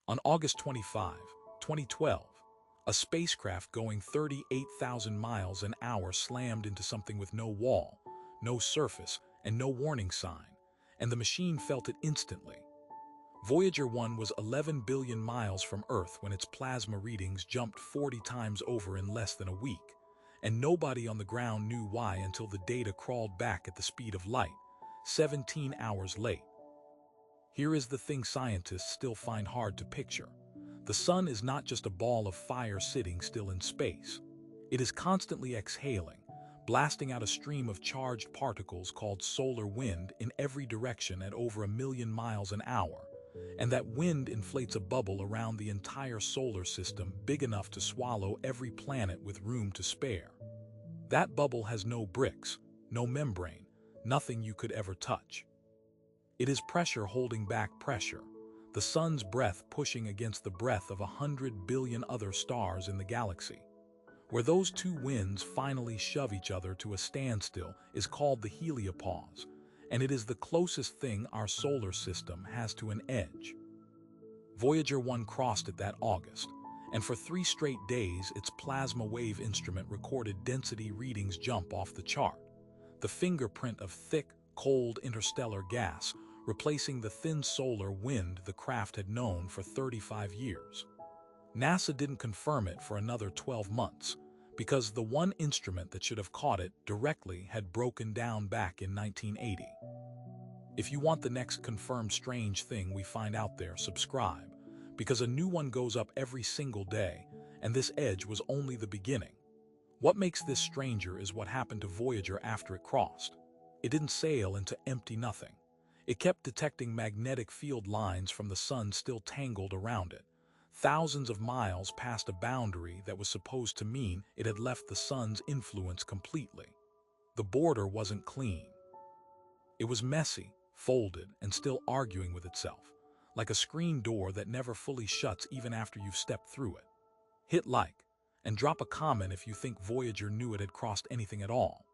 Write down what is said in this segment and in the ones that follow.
On August 25, 2012, a spacecraft going 38,000 miles an hour slammed into something with no wall, no surface, and no warning sign, and the machine felt it instantly. Voyager 1 was 11 billion miles from Earth when its plasma readings jumped 40 times over in less than a week, and nobody on the ground knew why until the data crawled back at the speed of light, 17 hours late. Here is the thing scientists still find hard to picture. The sun is not just a ball of fire sitting still in space. It is constantly exhaling, blasting out a stream of charged particles called solar wind in every direction at over 1 million miles an hour, and that wind inflates a bubble around the entire solar system big enough to swallow every planet with room to spare. That bubble has no bricks, no membrane, nothing you could ever touch. It is pressure holding back pressure, the sun's breath pushing against the breath of 100 billion other stars in the galaxy. Where those two winds finally shove each other to a standstill is called the heliopause, and it is the closest thing our solar system has to an edge. Voyager 1 crossed it that August, and for 3 straight days its plasma wave instrument recorded density readings jump off the chart, the fingerprint of thick, cold interstellar gas replacing the thin solar wind the craft had known for 35 years. NASA didn't confirm it for another 12 months, because the one instrument that should have caught it directly had broken down back in 1980. If you want the next confirmed strange thing we find out there, subscribe, because a new one goes up every single day, and this edge was only the beginning. What makes this stranger is what happened to Voyager after it crossed. It didn't sail into empty nothing. It kept detecting magnetic field lines from the sun still tangled around it, thousands of miles past a boundary that was supposed to mean it had left the sun's influence completely. The border wasn't clean. It was messy, folded, and still arguing with itself, like a screen door that never fully shuts even after you've stepped through it. Hit like, and drop a comment if you think Voyager knew it had crossed anything at all.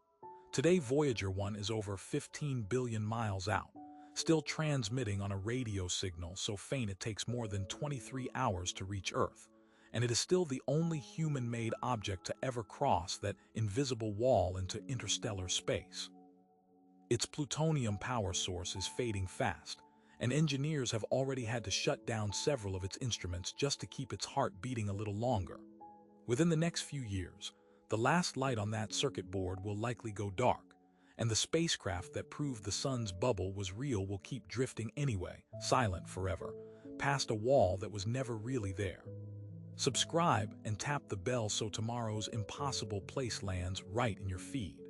Today Voyager 1 is over 15 billion miles out, still transmitting on a radio signal so faint it takes more than 23 hours to reach Earth, and it is still the only human-made object to ever cross that invisible wall into interstellar space. Its plutonium power source is fading fast, and engineers have already had to shut down several of its instruments just to keep its heart beating a little longer. Within the next few years, the last light on that circuit board will likely go dark, and the spacecraft that proved the sun's bubble was real will keep drifting anyway, silent forever, past a wall that was never really there. Subscribe and tap the bell so tomorrow's impossible place lands right in your feed.